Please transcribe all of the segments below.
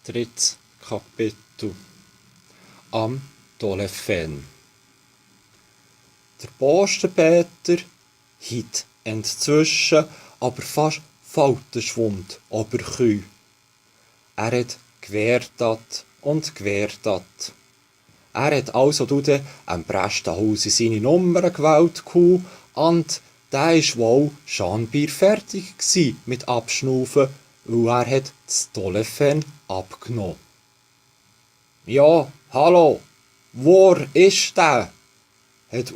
Drittes Kapitel. Am Tolefen. Der Postenpeter hat inzwischen aber fast Faltenschwund ober Kühe. Er hat gewehrt und gewehrt. Er hat also am Prästenhaus seine Nummer gewählt und der war wohl scheinbar fertig mit Abschnaufen, weil er hat das Tolefen abgenommen. Ja, hallo, wo ist der? Hat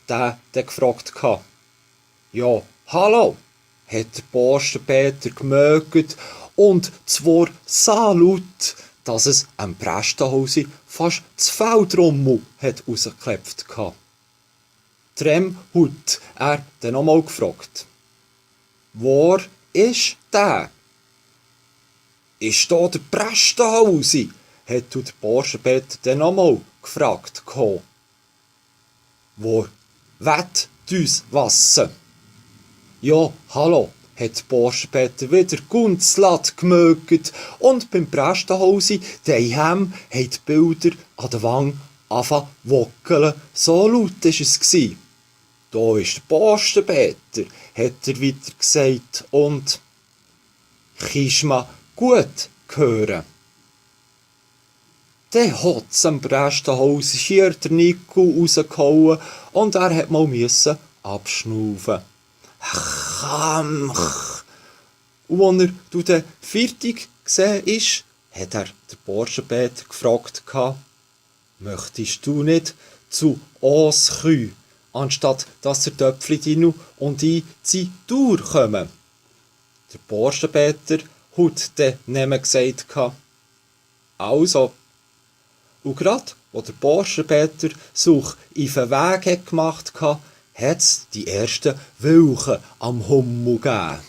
der gefragt. Ja, hallo, hat der Postenpeter gemögt und zwar so laut, dass es am Prästenhaus fast das Feldrummel hat rausgeklebt. Trem hat er dann nochmal gefragt. Wo ist der? Ist da der Prästenhaus? Hat der Postenpeter dann nochmal gefragt. Wo wett uns Wasser? Ja, hallo, hat der Postenpeter wieder ganz laut gemögt und beim Prästenhaus daheim haben die Bilder an der Wand angefangen zu wackeln, so laut war es. Da ist der Postenpeter, hat er wieder gesagt, und «Kannst du mir gut hören?» Dann hat es am Prästenhaus schier der Nico rausgehauen und er hat mal abschnaufen. Und als er dann fertig gesehen ist, hat er den Postenpeter gefragt, «Möchtest du nicht zu uns Kühe, anstatt dass der Töpfli und ich zur Tour kommen?» Der Postenpeter hat dann nämlich gesagt, «Also.» Und gerade, wo der Postenpeter sich auf den Weg gemacht hat, hat es die ersten Wölche am Himmel gegeben.